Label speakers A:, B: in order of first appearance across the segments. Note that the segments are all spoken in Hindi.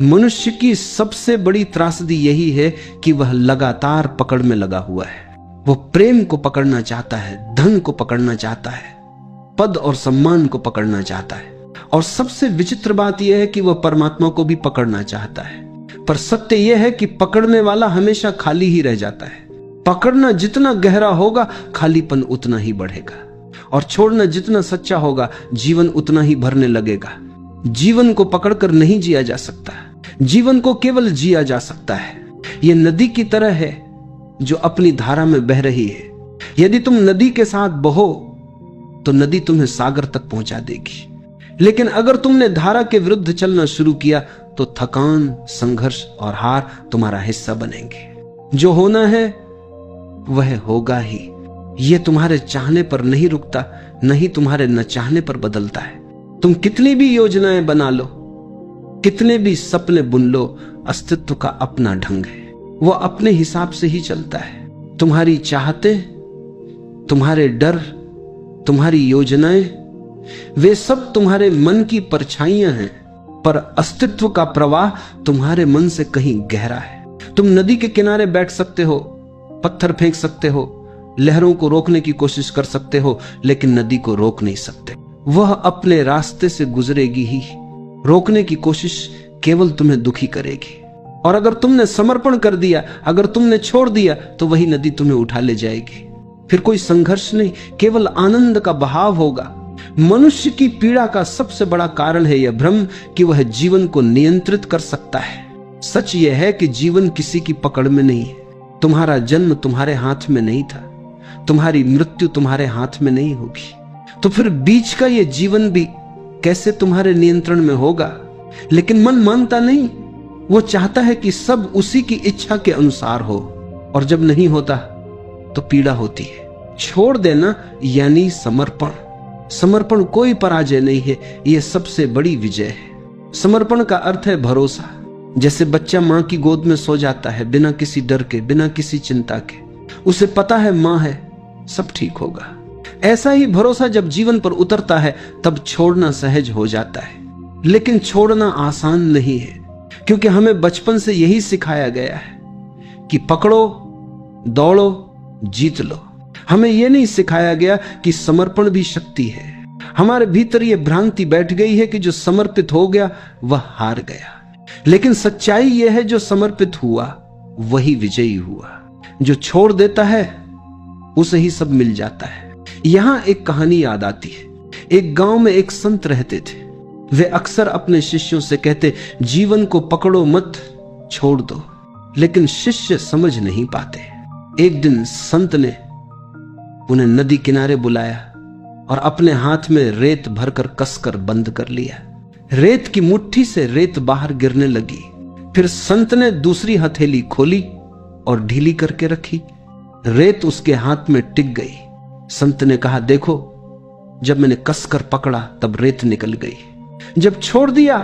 A: मनुष्य की सबसे बड़ी त्रासदी यही है कि वह लगातार पकड़ में लगा हुआ है। वो प्रेम को पकड़ना चाहता है, धन को पकड़ना चाहता है, पद और सम्मान को पकड़ना चाहता है, और सबसे विचित्र बात यह है कि वह परमात्मा को भी पकड़ना चाहता है। पर सत्य यह है कि पकड़ने वाला हमेशा खाली ही रह जाता है। पकड़ना जितना गहरा होगा, खालीपन उतना ही बढ़ेगा, और छोड़ना जितना सच्चा होगा, जीवन उतना ही भरने लगेगा। जीवन को पकड़कर नहीं जिया जा सकता, जीवन को केवल जिया जा सकता है। यह नदी की तरह है जो अपनी धारा में बह रही है। यदि तुम नदी के साथ बहो तो नदी तुम्हें सागर तक पहुंचा देगी, लेकिन अगर तुमने धारा के विरुद्ध चलना शुरू किया तो थकान, संघर्ष और हार तुम्हारा हिस्सा बनेंगे। जो होना है वह होगा ही। यह तुम्हारे चाहने पर नहीं रुकता, नहीं तुम्हारे न चाहने पर बदलता है। तुम कितनी भी योजनाएं बना लो, कितने भी सपने बुन लो, अस्तित्व का अपना ढंग है। वो अपने हिसाब से ही चलता है। तुम्हारी चाहते, तुम्हारे डर, तुम्हारी योजनाएं, वे सब तुम्हारे मन की परछाइयां हैं, पर अस्तित्व का प्रवाह तुम्हारे मन से कहीं गहरा है। तुम नदी के किनारे बैठ सकते हो, पत्थर फेंक सकते हो, लहरों को रोकने की कोशिश कर सकते हो, लेकिन नदी को रोक नहीं सकते। वह अपने रास्ते से गुजरेगी ही। रोकने की कोशिश केवल तुम्हें दुखी करेगी। और अगर तुमने समर्पण कर दिया, अगर तुमने छोड़ दिया, तो वही नदी तुम्हें उठा ले जाएगी। फिर कोई संघर्ष नहीं, केवल आनंद का बहाव होगा। मनुष्य की पीड़ा का सबसे बड़ा कारण है यह भ्रम कि वह जीवन को नियंत्रित कर सकता है। सच यह है कि जीवन किसी की पकड़ में नहीं है। तुम्हारा जन्म तुम्हारे हाथ में नहीं था, तुम्हारी मृत्यु तुम्हारे हाथ में नहीं होगी, तो फिर बीच का यह जीवन भी कैसे तुम्हारे नियंत्रण में होगा? लेकिन मन मानता नहीं। वो चाहता है कि सब उसी की इच्छा के अनुसार हो, और जब नहीं होता तो पीड़ा होती है। छोड़ देना यानी समर्पण। समर्पण कोई पराजय नहीं है, यह सबसे बड़ी विजय है। समर्पण का अर्थ है भरोसा। जैसे बच्चा मां की गोद में सो जाता है बिना किसी डर के, बिना किसी चिंता के। उसे पता है मां है, सब ठीक होगा। ऐसा ही भरोसा जब जीवन पर उतरता है तब छोड़ना सहज हो जाता है। लेकिन छोड़ना आसान नहीं है, क्योंकि हमें बचपन से यही सिखाया गया है कि पकड़ो, दौड़ो, जीत लो। हमें यह नहीं सिखाया गया कि समर्पण भी शक्ति है। हमारे भीतर यह भ्रांति बैठ गई है कि जो समर्पित हो गया वह हार गया। लेकिन सच्चाई यह है, जो समर्पित हुआ वही विजयी हुआ। जो छोड़ देता है उसे ही सब मिल जाता है। यहां एक कहानी याद आती है। एक गांव में एक संत रहते थे। वे अक्सर अपने शिष्यों से कहते, जीवन को पकड़ो मत, छोड़ दो। लेकिन शिष्य समझ नहीं पाते। एक दिन संत ने उन्हें नदी किनारे बुलाया और अपने हाथ में रेत भरकर कसकर बंद कर लिया। रेत की मुट्ठी से रेत बाहर गिरने लगी। फिर संत ने दूसरी हथेली खोली और ढीली करके रखी। रेत उसके हाथ में टिक गई। संत ने कहा, देखो, जब मैंने कसकर पकड़ा तब रेत निकल गई, जब छोड़ दिया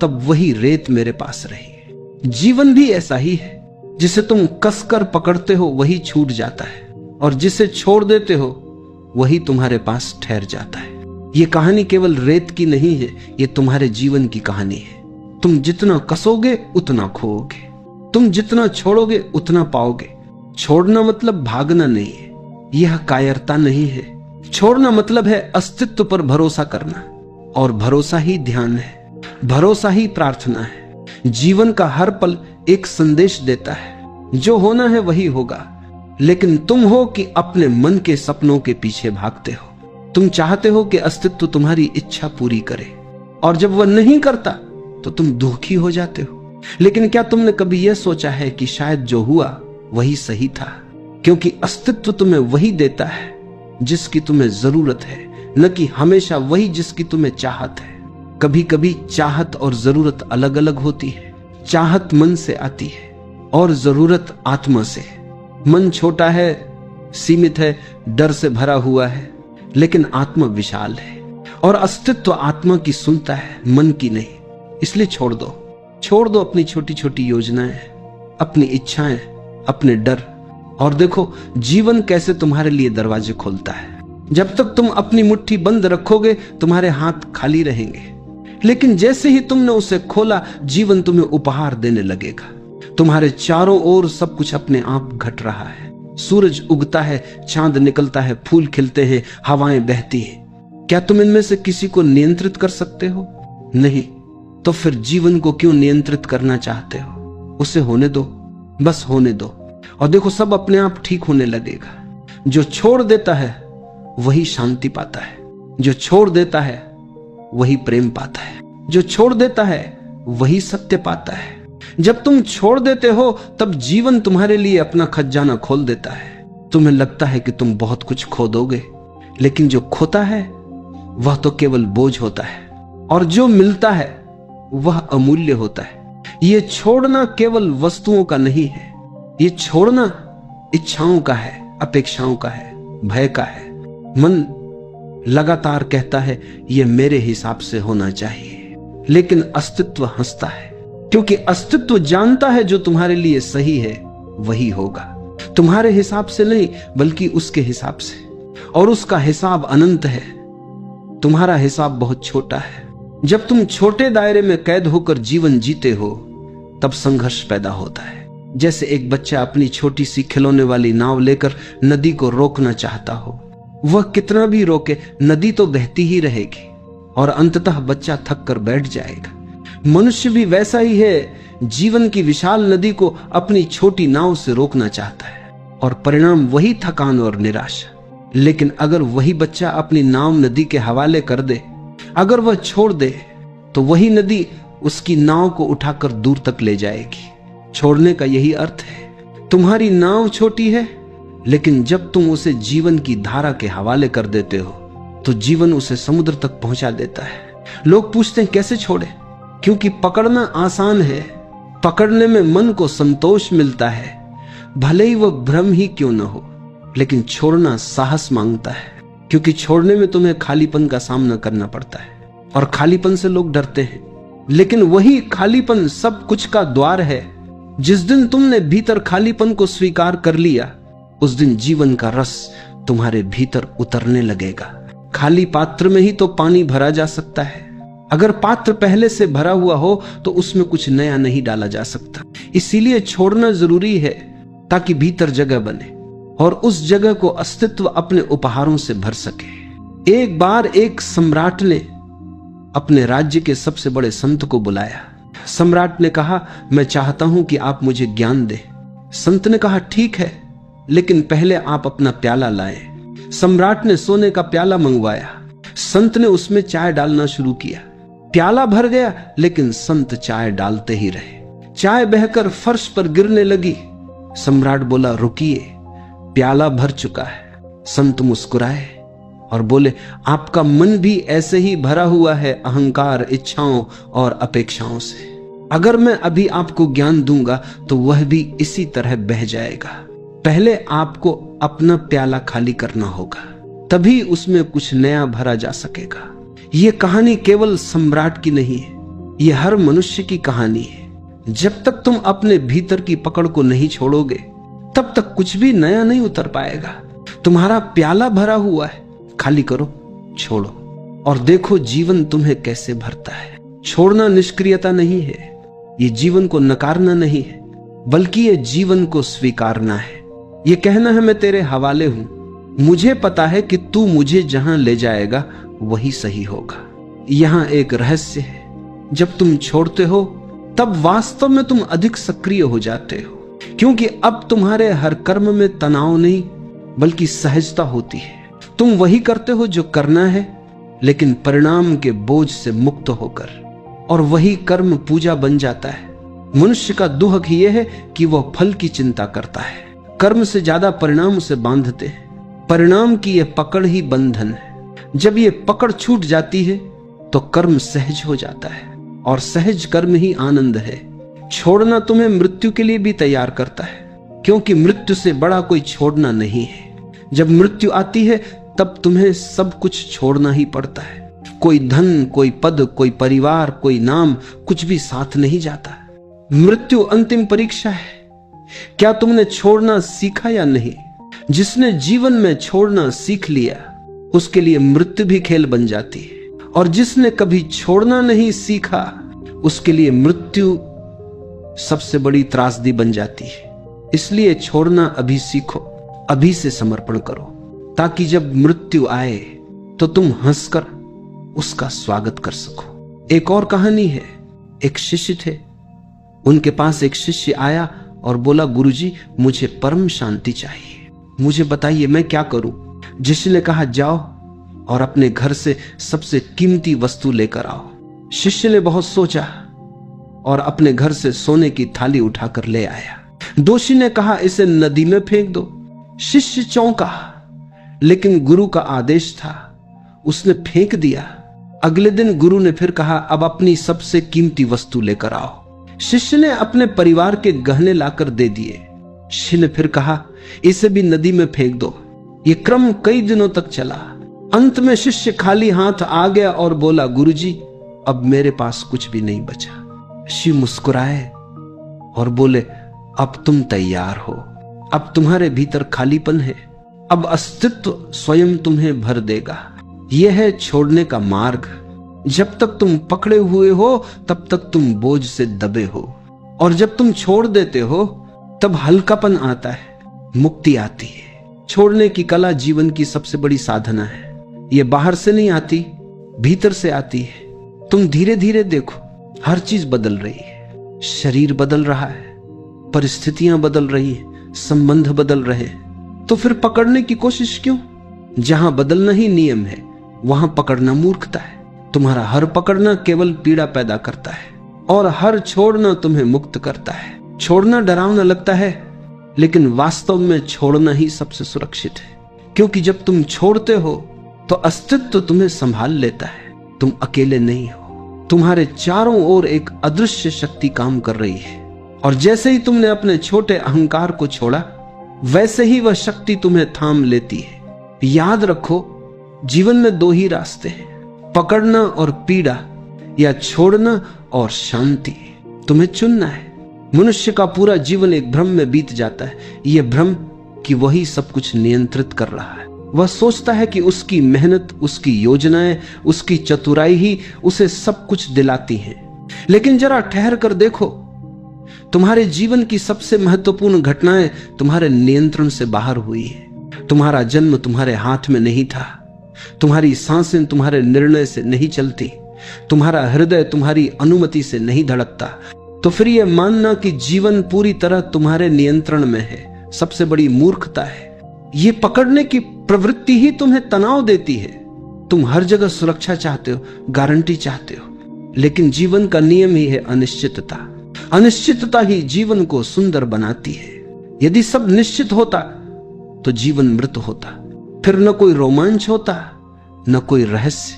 A: तब वही रेत मेरे पास रही। जीवन भी ऐसा ही है। जिसे तुम कसकर पकड़ते हो वही छूट जाता है, और जिसे छोड़ देते हो वही तुम्हारे पास ठहर जाता है। यह कहानी केवल रेत की नहीं है, यह तुम्हारे जीवन की कहानी है। तुम जितना कसोगे उतना खोओगे, तुम जितना छोड़ोगे उतना पाओगे। छोड़ना मतलब भागना नहीं है, यह कायरता नहीं है। छोड़ना मतलब है अस्तित्व पर भरोसा करना, और भरोसा ही ध्यान है, भरोसा ही प्रार्थना है। जीवन का हर पल एक संदेश देता है, जो होना है वही होगा। लेकिन तुम हो कि अपने मन के सपनों के पीछे भागते हो। तुम चाहते हो कि अस्तित्व तुम्हारी इच्छा पूरी करे, और जब वह नहीं करता तो तुम दुखी हो जाते हो। लेकिन क्या तुमने कभी यह सोचा है कि शायद जो हुआ वही सही था? क्योंकि अस्तित्व तुम्हें वही देता है जिसकी तुम्हें जरूरत है, न कि हमेशा वही जिसकी तुम्हें चाहत है। कभी कभी चाहत और जरूरत अलग अलग होती है। चाहत मन से आती है और जरूरत आत्मा से। मन छोटा है, सीमित है, डर से भरा हुआ है, लेकिन आत्मा विशाल है, और अस्तित्व आत्मा की सुनता है, मन की नहीं। इसलिए छोड़ दो अपनी छोटी छोटी योजनाएं, अपनी इच्छाएं, अपने डर, और देखो जीवन कैसे तुम्हारे लिए दरवाजे खोलता है। जब तक तुम अपनी मुट्ठी बंद रखोगे तुम्हारे हाथ खाली रहेंगे, लेकिन जैसे ही तुमने उसे खोला, जीवन तुम्हें उपहार देने लगेगा। तुम्हारे चारों ओर सब कुछ अपने आप घट रहा है। सूरज उगता है, चांद निकलता है, फूल खिलते हैं, हवाएं बहती हैं। क्या तुम इनमें से किसी को नियंत्रित कर सकते हो? नहीं। तो फिर जीवन को क्यों नियंत्रित करना चाहते हो? उसे होने दो, बस होने दो, और देखो सब अपने आप ठीक होने लगेगा। जो छोड़ देता है वही शांति पाता है, जो छोड़ देता है वही प्रेम पाता है, जो छोड़ देता है वही सत्य पाता है। जब तुम छोड़ देते हो तब जीवन तुम्हारे लिए अपना खजाना खोल देता है। तुम्हें लगता है कि तुम बहुत कुछ खो दोगे, लेकिन जो खोता है वह तो केवल बोझ होता है, और जो मिलता है वह अमूल्य होता है। ये छोड़ना केवल वस्तुओं का नहीं है, ये छोड़ना इच्छाओं का है, अपेक्षाओं का है, भय का है। मन लगातार कहता है ये मेरे हिसाब से होना चाहिए, लेकिन अस्तित्व हंसता है, क्योंकि अस्तित्व जानता है जो तुम्हारे लिए सही है वही होगा। तुम्हारे हिसाब से नहीं, बल्कि उसके हिसाब से, और उसका हिसाब अनंत है। तुम्हारा हिसाब बहुत छोटा है। जब तुम छोटे दायरे में कैद होकर जीवन जीते हो तब संघर्ष पैदा होता है। जैसे एक बच्चा अपनी छोटी सी खिलौने वाली नाव लेकर नदी को रोकना चाहता हो। वह कितना भी रोके, नदी तो बहती ही रहेगी और अंततः बच्चा थक कर बैठ जाएगा। मनुष्य भी वैसा ही है, जीवन की विशाल नदी को अपनी छोटी नाव से रोकना चाहता है, और परिणाम वही थकान और निराशा। लेकिन अगर वही बच्चा अपनी नाव नदी के हवाले कर दे, अगर वह छोड़ दे, तो वही नदी उसकी नाव को उठाकर दूर तक ले जाएगी। छोड़ने का यही अर्थ है। तुम्हारी नाव छोटी है, लेकिन जब तुम उसे जीवन की धारा के हवाले कर देते हो तो जीवन उसे समुद्र तक पहुंचा देता है। लोग पूछते हैं कैसे छोड़े? क्योंकि पकड़ना आसान है, पकड़ने में मन को संतोष मिलता है, भले ही वह भ्रम ही क्यों न हो। लेकिन छोड़ना साहस मांगता है, क्योंकि छोड़ने में तुम्हें खालीपन का सामना करना पड़ता है, और खालीपन से लोग डरते हैं। लेकिन वही खालीपन सब कुछ का द्वार है। जिस दिन तुमने भीतर खालीपन को स्वीकार कर लिया, उस दिन जीवन का रस तुम्हारे भीतर उतरने लगेगा। खाली पात्र में ही तो पानी भरा जा सकता है। अगर पात्र पहले से भरा हुआ हो तो उसमें कुछ नया नहीं डाला जा सकता। इसीलिए छोड़ना जरूरी है, ताकि भीतर जगह बने और उस जगह को अस्तित्व अपने उपहारों से भर सके। एक बार एक सम्राट ने अपने राज्य के सबसे बड़े संत को बुलाया। सम्राट ने कहा, मैं चाहता हूं कि आप मुझे ज्ञान दें। संत ने कहा, ठीक है, लेकिन पहले आप अपना प्याला लाएं। सम्राट ने सोने का प्याला मंगवाया। संत ने उसमें चाय डालना शुरू किया। प्याला भर गया, लेकिन संत चाय डालते ही रहे। चाय बहकर फर्श पर गिरने लगी। सम्राट बोला, रुकिए, प्याला भर चुका है। संत मुस्कुराए और बोले, आपका मन भी ऐसे ही भरा हुआ है अहंकार, इच्छाओं और अपेक्षाओं से। अगर मैं अभी आपको ज्ञान दूंगा तो वह भी इसी तरह बह जाएगा। पहले आपको अपना प्याला खाली करना होगा, तभी उसमें कुछ नया भरा जा सकेगा। यह कहानी केवल सम्राट की नहीं है, यह हर मनुष्य की कहानी है। जब तक तुम अपने भीतर की पकड़ को नहीं छोड़ोगे, तब तक कुछ भी नया नहीं उतर पाएगा। तुम्हारा प्याला भरा हुआ है, खाली करो, छोड़ो, और देखो जीवन तुम्हें कैसे भरता है। छोड़ना निष्क्रियता नहीं है, ये जीवन को नकारना नहीं है, बल्कि ये जीवन को स्वीकारना है। ये कहना है, मैं तेरे हवाले हूं, मुझे पता है कि तू मुझे जहां ले जाएगा वही सही होगा। यहां एक रहस्य है, जब तुम छोड़ते हो तब वास्तव में तुम अधिक सक्रिय हो जाते हो, क्योंकि अब तुम्हारे हर कर्म में तनाव नहीं बल्कि सहजता होती है। तुम वही करते हो जो करना है, लेकिन परिणाम के बोझ से मुक्त होकर, और वही कर्म पूजा बन जाता है। मनुष्य का दुहक यह है कि वह फल की चिंता करता है, कर्म से ज्यादा परिणाम उसे बांधते हैं। परिणाम की यह पकड़ ही बंधन है। जब यह पकड़ छूट जाती है तो कर्म सहज हो जाता है, और सहज कर्म ही आनंद है। छोड़ना तुम्हें मृत्यु के लिए भी तैयार करता है, क्योंकि मृत्यु से बड़ा कोई छोड़ना नहीं है। जब मृत्यु आती है तब तुम्हें सब कुछ छोड़ना ही पड़ता है। कोई धन, कोई पद, कोई परिवार, कोई नाम, कुछ भी साथ नहीं जाता। मृत्यु अंतिम परीक्षा है। क्या तुमने छोड़ना सीखा या नहीं? जिसने जीवन में छोड़ना सीख लिया, उसके लिए मृत्यु भी खेल बन जाती है, और जिसने कभी छोड़ना नहीं सीखा उसके लिए मृत्यु सबसे बड़ी त्रासदी बन जाती है। इसलिए छोड़ना अभी सीखो, अभी से समर्पण करो, ताकि जब मृत्यु आए तो तुम हंसकर उसका स्वागत कर सको। एक और कहानी है। एक शिष्य थे, उनके पास एक शिष्य आया और बोला, गुरुजी मुझे परम शांति चाहिए, मुझे बताइए मैं क्या करूं। शिष्य ने कहा, जाओ और अपने घर से सबसे कीमती वस्तु लेकर आओ। शिष्य ने बहुत सोचा और अपने घर से सोने की थाली उठाकर ले आया। दोषी ने कहा, इसे नदी में फेंक दो। शिष्य चौंका, लेकिन गुरु का आदेश था, उसने फेंक दिया। अगले दिन गुरु ने फिर कहा, अब अपनी सबसे कीमती वस्तु लेकर आओ। शिष्य ने अपने परिवार के गहने लाकर दे दिए। शिष्य ने फिर कहा, इसे भी नदी में फेंक दो। ये क्रम कई दिनों तक चला। अंत में शिष्य खाली हाथ आ गया और बोला, गुरुजी अब मेरे पास कुछ भी नहीं बचा। शिष्य मुस्कुराए और बोले, अब तुम तैयार हो, अब तुम्हारे भीतर खालीपन है, अब अस्तित्व स्वयं तुम्हें भर देगा। यह है छोड़ने का मार्ग। जब तक तुम पकड़े हुए हो तब तक तुम बोझ से दबे हो, और जब तुम छोड़ देते हो तब हल्कापन आता है, मुक्ति आती है। छोड़ने की कला जीवन की सबसे बड़ी साधना है। यह बाहर से नहीं आती, भीतर से आती है। तुम धीरे धीरे देखो, हर चीज बदल रही है। शरीर बदल रहा है, परिस्थितियां बदल रही हैं, संबंध बदल रहे हैं। तो फिर पकड़ने की कोशिश क्यों? जहां बदलना ही नियम है वहां पकड़ना मूर्खता है। तुम्हारा हर पकड़ना केवल पीड़ा पैदा करता है और हर छोड़ना तुम्हें मुक्त करता है। छोड़ना डरावना लगता है, लेकिन वास्तव में छोड़ना ही सबसे सुरक्षित है, क्योंकि जब तुम छोड़ते हो तो अस्तित्व तुम्हें संभाल लेता है। तुम अकेले नहीं हो, तुम्हारे चारों ओर एक अदृश्य शक्ति काम कर रही है, और जैसे ही तुमने अपने छोटे अहंकार को छोड़ा वैसे ही वह शक्ति तुम्हें थाम लेती है। याद रखो, जीवन में दो ही रास्ते हैं, पकड़ना और पीड़ा, या छोड़ना और शांति। तुम्हें चुनना है। मनुष्य का पूरा जीवन एक भ्रम में बीत जाता है, यह भ्रम कि वही सब कुछ नियंत्रित कर रहा है। वह सोचता है कि उसकी मेहनत, उसकी योजनाएं, उसकी चतुराई ही उसे सब कुछ दिलाती हैं। लेकिन जरा ठहर कर देखो, तुम्हारे जीवन की सबसे महत्वपूर्ण घटनाएं तुम्हारे नियंत्रण से बाहर हुई है। तुम्हारा जन्म तुम्हारे हाथ में नहीं था, तुम्हारी सांसें तुम्हारे निर्णय से नहीं चलती, तुम्हारा हृदय तुम्हारी अनुमति से नहीं धड़कता। तो फिर यह मानना कि जीवन पूरी तरह तुम्हारे नियंत्रण में है सबसे बड़ी मूर्खता है। यह पकड़ने की प्रवृत्ति ही तुम्हें तनाव देती है। तुम हर जगह सुरक्षा चाहते हो, गारंटी चाहते हो, लेकिन जीवन का नियम ही है अनिश्चितता। अनिश्चितता ही जीवन को सुंदर बनाती है। यदि सब निश्चित होता तो जीवन मृत होता, फिर न कोई रोमांच होता, न कोई रहस्य।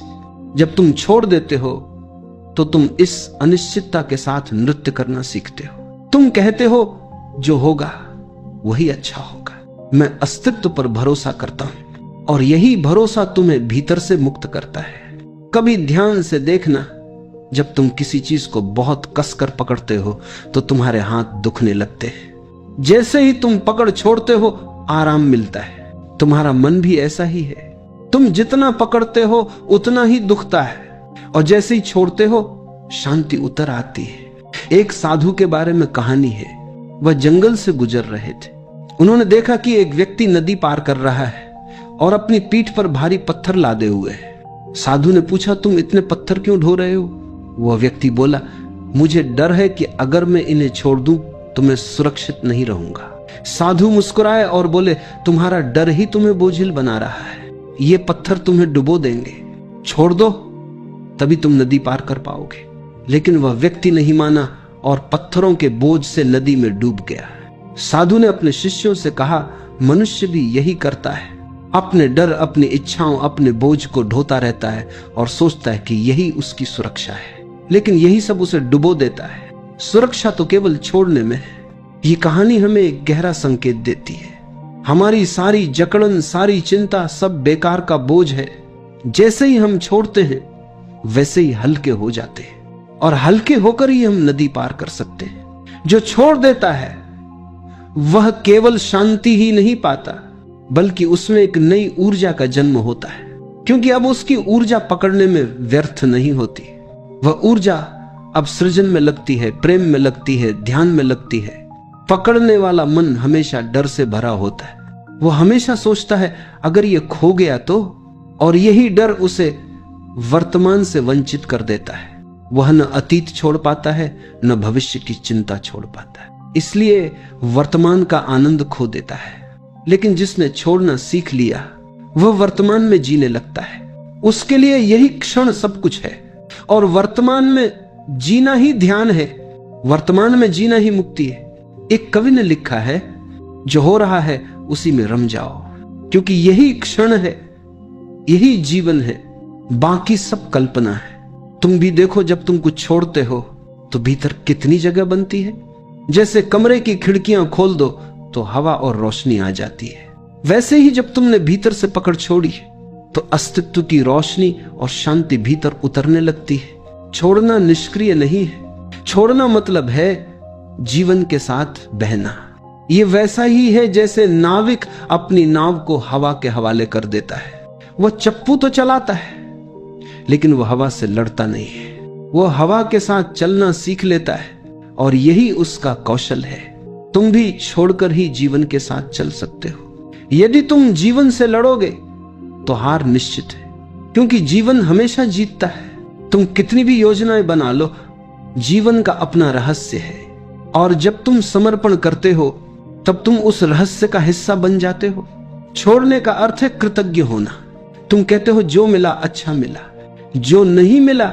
A: जब तुम छोड़ देते हो तो तुम इस अनिश्चितता के साथ नृत्य करना सीखते हो। तुम कहते हो जो होगा वही अच्छा होगा। मैं अस्तित्व पर भरोसा करता हूं, और यही भरोसा तुम्हें भीतर से मुक्त करता है। कभी ध्यान से देखना, जब तुम किसी चीज को बहुत कसकर पकड़ते हो तो तुम्हारे हाथ दुखने लगते हैं। जैसे ही तुम पकड़ छोड़ते हो आराम मिलता है। तुम्हारा मन भी ऐसा ही है। तुम जितना पकड़ते हो उतना ही दुखता है, और जैसे ही छोड़ते हो शांति उतर आती है। एक साधु के बारे में कहानी है। वह जंगल से गुजर रहे थे। उन्होंने देखा कि एक व्यक्ति नदी पार कर रहा है और अपनी पीठ पर भारी पत्थर लादे हुए है। साधु ने पूछा, तुम इतने पत्थर क्यों ढो रहे हो? वह व्यक्ति बोला, मुझे डर है कि अगर मैं इन्हें छोड़ दूं तो मैं सुरक्षित नहीं रहूंगा। साधु मुस्कुराए और बोले, तुम्हारा डर ही तुम्हें बोझिल बना रहा है। ये पत्थर तुम्हें डुबो देंगे, छोड़ दो तभी तुम नदी पार कर पाओगे। लेकिन वह व्यक्ति नहीं माना और पत्थरों के बोझ से नदी में डूब गया। साधु ने अपने शिष्यों से कहा, मनुष्य भी यही करता है। अपने डर, अपनी इच्छाओं, अपने बोझ को ढोता रहता है और सोचता है कि यही उसकी सुरक्षा है, लेकिन यही सब उसे डुबो देता है। सुरक्षा तो केवल छोड़ने में है। ये कहानी हमें एक गहरा संकेत देती है। हमारी सारी जकड़न, सारी चिंता सब बेकार का बोझ है। जैसे ही हम छोड़ते हैं वैसे ही हल्के हो जाते हैं, और हल्के होकर ही हम नदी पार कर सकते हैं। जो छोड़ देता है वह केवल शांति ही नहीं पाता, बल्कि उसमें एक नई ऊर्जा का जन्म होता है। क्योंकि अब उसकी ऊर्जा पकड़ने में व्यर्थ नहीं होती। वह ऊर्जा अब सृजन में लगती है, प्रेम में लगती है, ध्यान में लगती है। पकड़ने वाला मन हमेशा डर से भरा होता है। वो हमेशा सोचता है अगर ये खो गया तो, और यही डर उसे वर्तमान से वंचित कर देता है। वह न अतीत छोड़ पाता है, न भविष्य की चिंता छोड़ पाता है, इसलिए वर्तमान का आनंद खो देता है। लेकिन जिसने छोड़ना सीख लिया वह वर्तमान में जीने लगता है। उसके लिए यही क्षण सब कुछ है, और वर्तमान में जीना ही ध्यान है, वर्तमान में जीना ही मुक्ति है। एक कवि ने लिखा है, जो हो रहा है उसी में रम जाओ, क्योंकि यही क्षण है, यही जीवन है, बाकी सब कल्पना है। तुम भी देखो, जब तुम कुछ छोड़ते हो तो भीतर कितनी जगह बनती है। जैसे कमरे की खिड़कियां खोल दो तो हवा और रोशनी आ जाती है, वैसे ही जब तुमने भीतर से पकड़ छोड़ी तो अस्तित्व की रोशनी और शांति भीतर उतरने लगती है। छोड़ना निष्क्रिय नहीं है, छोड़ना मतलब है जीवन के साथ बहना। ये वैसा ही है जैसे नाविक अपनी नाव को हवा के हवाले कर देता है। वह चप्पू तो चलाता है, लेकिन वह हवा से लड़ता नहीं है। वह हवा के साथ चलना सीख लेता है, और यही उसका कौशल है। तुम भी छोड़कर ही जीवन के साथ चल सकते हो। यदि तुम जीवन से लड़ोगे तो हार निश्चित है, क्योंकि जीवन हमेशा जीतता है। तुम कितनी भी योजनाएं बना लो, जीवन का अपना रहस्य है, और जब तुम समर्पण करते हो तब तुम उस रहस्य का हिस्सा बन जाते हो। छोड़ने का अर्थ है कृतज्ञ होना। तुम कहते हो जो मिला अच्छा मिला, जो नहीं मिला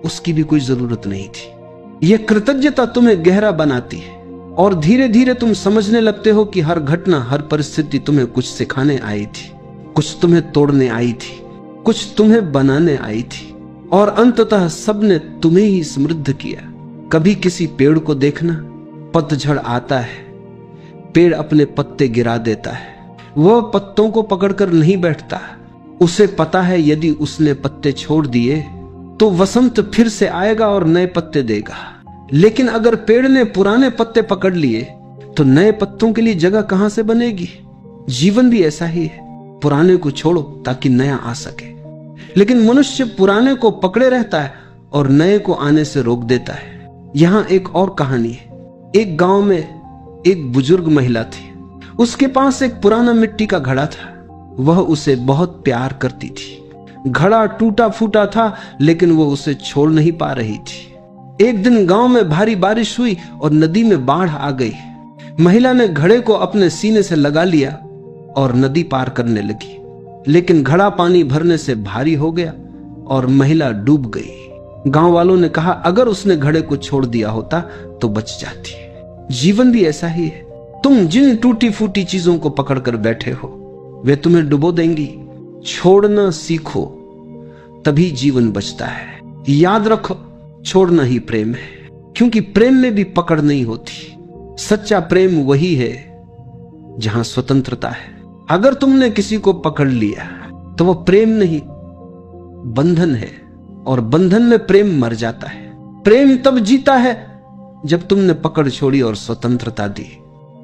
A: उसकी भी कोई जरूरत नहीं थी। यह कृतज्ञता तुम्हें गहरा बनाती है, और धीरे धीरे तुम समझने लगते हो कि हर घटना, हर परिस्थिति तुम्हें कुछ सिखाने आई थी, कुछ तुम्हें तोड़ने आई थी, कुछ तुम्हें बनाने आई थी, और अंततः सबने तुम्हें ही समृद्ध किया। कभी किसी पेड़ को देखना, पतझड़ आता है, पेड़ अपने पत्ते गिरा देता है। वह पत्तों को पकड़कर नहीं बैठता, उसे पता है यदि उसने पत्ते छोड़ दिए तो वसंत फिर से आएगा और नए पत्ते देगा। लेकिन अगर पेड़ ने पुराने पत्ते पकड़ लिए तो नए पत्तों के लिए जगह कहां से बनेगी। जीवन भी ऐसा ही है, पुराने को छोड़ो ताकि नया आ सके। लेकिन मनुष्य पुराने को पकड़े रहता है और नए को आने से रोक देता है। यहां एक और कहानी है। एक गांव में एक बुजुर्ग महिला थी। उसके पास एक पुराना मिट्टी का घड़ा था। वह उसे बहुत प्यार करती थी। घड़ा टूटा फूटा था, लेकिन वो उसे छोड़ नहीं पा रही थी। एक दिन गांव में भारी बारिश हुई और नदी में बाढ़ आ गई। महिला ने घड़े को अपने सीने से लगा लिया और नदी पार करने लगी, लेकिन घड़ा पानी भरने से भारी हो गया और महिला डूब गई। गांव वालों ने कहा अगर उसने घड़े को छोड़ दिया होता तो बच जाती। जीवन भी ऐसा ही है। तुम जिन टूटी फूटी चीजों को पकड़कर बैठे हो वे तुम्हें डुबो देंगी। छोड़ना सीखो, तभी जीवन बचता है। याद रखो, छोड़ना ही प्रेम है, क्योंकि प्रेम में भी पकड़ नहीं होती। सच्चा प्रेम वही है जहां स्वतंत्रता है। अगर तुमने किसी को पकड़ लिया तो वह प्रेम नहीं, बंधन है, और बंधन में प्रेम मर जाता है। प्रेम तब जीता है जब तुमने पकड़ छोड़ी और स्वतंत्रता दी।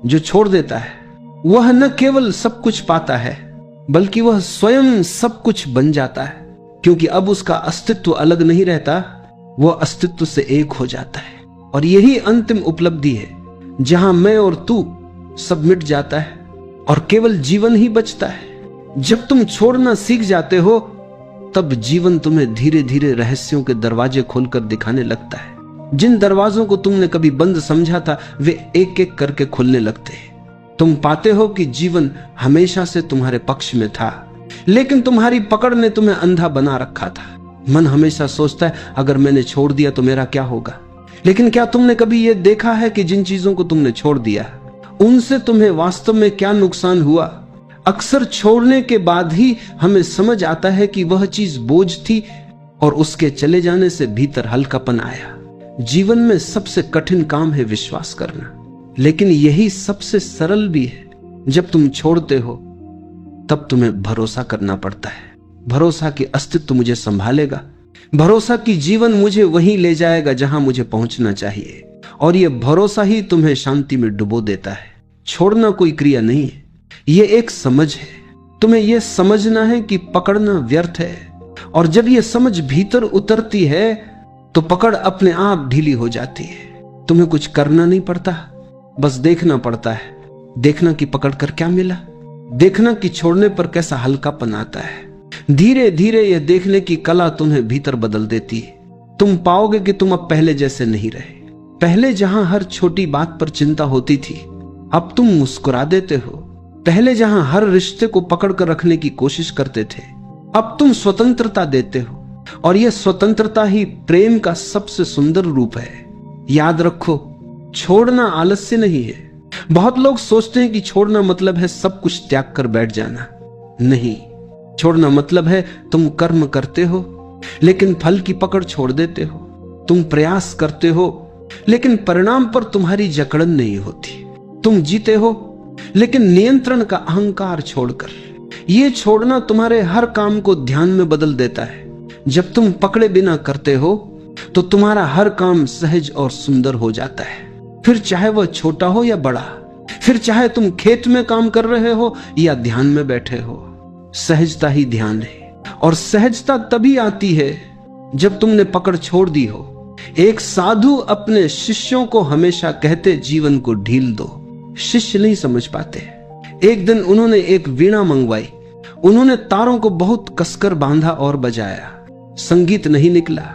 A: जो छोड़ देता है वह न केवल सब कुछ पाता है, बल्कि वह स्वयं सब कुछ बन जाता है, क्योंकि अब उसका अस्तित्व अलग नहीं रहता, वह अस्तित्व से एक हो जाता है। और यही अंतिम उपलब्धि है जहां मैं और तू सब मिट जाता है और केवल जीवन ही बचता है। जब तुम छोड़ना सीख जाते हो तब जीवन तुम्हें धीरे धीरे रहस्यों के दरवाजे खोलकर दिखाने लगता है। जिन दरवाजों को तुमने कभी बंद समझा था वे एक एक करके खुलने लगते हैं। तुम पाते हो कि जीवन हमेशा से तुम्हारे पक्ष में था, लेकिन तुम्हारी पकड़ ने तुम्हें अंधा बना रखा था। मन हमेशा सोचता है अगर मैंने छोड़ दिया तो मेरा क्या होगा। लेकिन क्या तुमने कभी यह देखा है कि जिन चीजों को तुमने छोड़ दिया उनसे तुम्हें वास्तव में क्या नुकसान हुआ? अक्सर छोड़ने के बाद ही हमें समझ आता है कि वह चीज बोझ थी और उसके चले जाने से भीतर हल्कापन आया। जीवन में सबसे कठिन काम है विश्वास करना, लेकिन यही सबसे सरल भी है। जब तुम छोड़ते हो तब तुम्हें भरोसा करना पड़ता है। भरोसा कि अस्तित्व मुझे संभालेगा, भरोसा कि जीवन मुझे वहीं ले जाएगा जहां मुझे पहुंचना चाहिए, और यह भरोसा ही तुम्हें शांति में डुबो देता है। छोड़ना कोई क्रिया नहीं है, यह एक समझ है। तुम्हें यह समझना है कि पकड़ना व्यर्थ है, और जब यह समझ भीतर उतरती है तो पकड़ अपने आप ढीली हो जाती है। तुम्हें कुछ करना नहीं पड़ता, बस देखना पड़ता है। देखना कि पकड़ कर क्या मिला, देखना कि छोड़ने पर कैसा हल्कापन आता है। धीरे धीरे यह देखने की कला तुम्हें भीतर बदल देती है। तुम पाओगे कि तुम अब पहले जैसे नहीं रहे। पहले जहां हर छोटी बात पर चिंता होती थी, अब तुम मुस्कुरा देते हो। पहले जहां हर रिश्ते को पकड़ कर रखने की कोशिश करते थे, अब तुम स्वतंत्रता देते हो, और यह स्वतंत्रता ही प्रेम का सबसे सुंदर रूप है। याद रखो, छोड़ना आलस्य नहीं है। बहुत लोग सोचते हैं कि छोड़ना मतलब है सब कुछ त्याग कर बैठ जाना। नहीं, छोड़ना मतलब है तुम कर्म करते हो लेकिन फल की पकड़ छोड़ देते हो। तुम प्रयास करते हो लेकिन परिणाम पर तुम्हारी जकड़न नहीं होती। तुम जीते हो लेकिन नियंत्रण का अहंकार छोड़कर। यह छोड़ना तुम्हारे हर काम को ध्यान में बदल देता है। जब तुम पकड़े बिना करते हो तो तुम्हारा हर काम सहज और सुंदर हो जाता है। फिर चाहे वह छोटा हो या बड़ा, फिर चाहे तुम खेत में काम कर रहे हो या ध्यान में बैठे हो, सहजता ही ध्यान है। और सहजता तभी आती है जब तुमने पकड़ छोड़ दी हो। एक साधु अपने शिष्यों को हमेशा कहते, जीवन को ढील दो। शिष्य नहीं समझ पाते। एक दिन उन्होंने एक वीणा मंगवाई। उन्होंने तारों को बहुत कसकर बांधा और बजाया। संगीत नहीं निकला,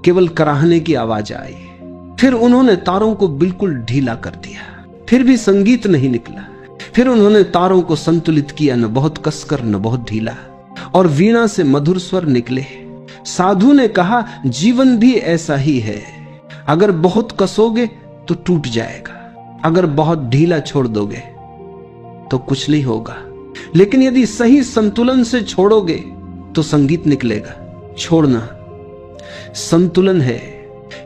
A: केवल कराहने की आवाज आई। फिर उन्होंने तारों को बिल्कुल ढीला कर दिया, फिर भी संगीत नहीं निकला। फिर उन्होंने तारों को संतुलित किया, न बहुत कसकर न बहुत ढीला, और वीणा से मधुर स्वर निकले। साधु ने कहा, जीवन भी ऐसा ही है। अगर बहुत कसोगे तो टूट जाएगा, अगर बहुत ढीला छोड़ दोगे तो कुछ नहीं होगा। लेकिन यदि सही संतुलन से छोड़ोगे तो संगीत निकलेगा। छोड़ना संतुलन है।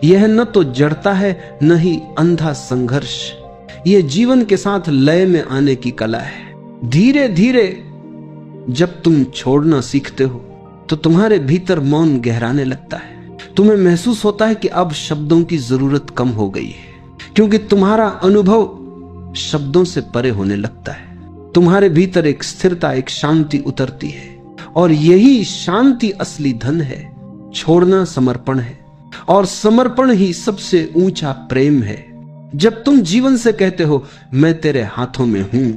A: यह न तो जड़ता है न ही अंधा संघर्ष। यह जीवन के साथ लय में आने की कला है। धीरे धीरे जब तुम छोड़ना सीखते हो तो तुम्हारे भीतर मौन गहराने लगता है। तुम्हें महसूस होता है कि अब शब्दों की जरूरत कम हो गई है, क्योंकि तुम्हारा अनुभव शब्दों से परे होने लगता है। तुम्हारे भीतर एक स्थिरता, एक शांति उतरती है, और यही शांति असली धन है। छोड़ना समर्पण है, और समर्पण ही सबसे ऊंचा प्रेम है। जब तुम जीवन से कहते हो, मैं तेरे हाथों में हूं,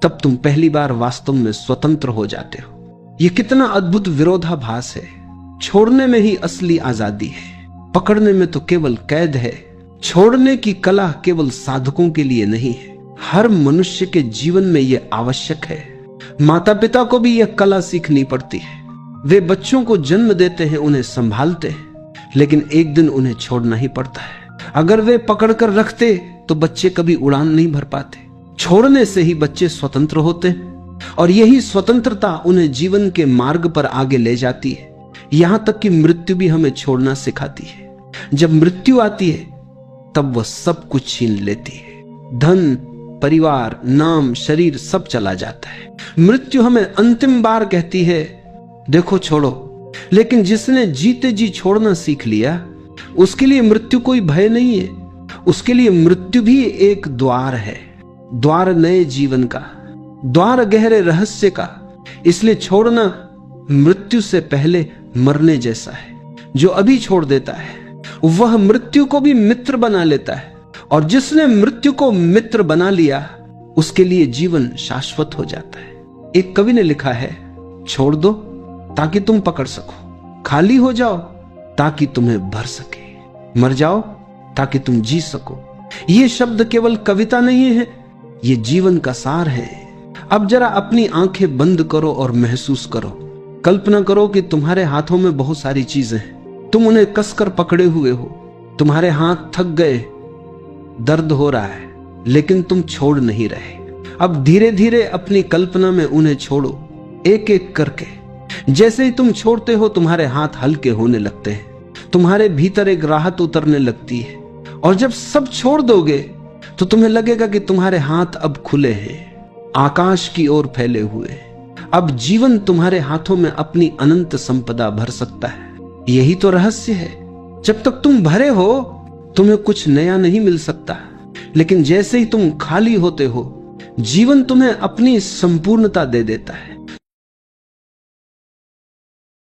A: तब तुम पहली बार वास्तव में स्वतंत्र हो जाते हो। यह कितना अद्भुत विरोधाभास है। छोड़ने में ही असली आजादी है, पकड़ने में तो केवल कैद है। छोड़ने की कला केवल साधकों के लिए नहीं है, हर मनुष्य के जीवन में यह आवश्यक है। माता पिता को भी यह कला सीखनी पड़ती है। वे बच्चों को जन्म देते हैं, उन्हें संभालते हैं, लेकिन एक दिन उन्हें छोड़ना ही पड़ता है। अगर वे पकड़कर रखते तो बच्चे कभी उड़ान नहीं भर पाते। छोड़ने से ही बच्चे स्वतंत्र होते हैं, और यही स्वतंत्रता उन्हें जीवन के मार्ग पर आगे ले जाती है। यहां तक कि मृत्यु भी हमें छोड़ना सिखाती है। जब मृत्यु आती है तब वह सब कुछ छीन लेती है। धन, परिवार, नाम, शरीर सब चला जाता है। मृत्यु हमें अंतिम बार कहती है, देखो छोड़ो। लेकिन जिसने जीते जी छोड़ना सीख लिया, उसके लिए मृत्यु कोई भय नहीं है। उसके लिए मृत्यु भी एक द्वार है, द्वार नए जीवन का, द्वार गहरे रहस्य का। इसलिए छोड़ना मृत्यु से पहले मरने जैसा है। जो अभी छोड़ देता है वह मृत्यु को भी मित्र बना लेता है, और जिसने मृत्यु को मित्र बना लिया उसके लिए जीवन शाश्वत हो जाता है। एक कवि ने लिखा है, छोड़ दो ताकि तुम पकड़ सको, खाली हो जाओ ताकि तुम्हें भर सके, मर जाओ ताकि तुम जी सको। ये शब्द केवल कविता नहीं है, ये जीवन का सार है। अब जरा अपनी आंखें बंद करो और महसूस करो। कल्पना करो कि तुम्हारे हाथों में बहुत सारी चीजें हैं, तुम उन्हें कसकर पकड़े हुए हो। तुम्हारे हाथ थक गए, दर्द हो रहा है, लेकिन तुम छोड़ नहीं रहे। अब धीरे धीरे अपनी कल्पना में उन्हें छोड़ो, एक एक करके। जैसे ही तुम छोड़ते हो तुम्हारे हाथ हल्के होने लगते हैं, तुम्हारे भीतर एक राहत उतरने लगती है। और जब सब छोड़ दोगे तो तुम्हें लगेगा कि तुम्हारे हाथ अब खुले हैं, आकाश की ओर फैले हुए। अब जीवन तुम्हारे हाथों में अपनी अनंत संपदा भर सकता है। यही तो रहस्य है। जब तक तुम भरे हो तुम्हें कुछ नया नहीं मिल सकता, लेकिन जैसे ही तुम खाली होते हो जीवन तुम्हें अपनी संपूर्णता दे देता है।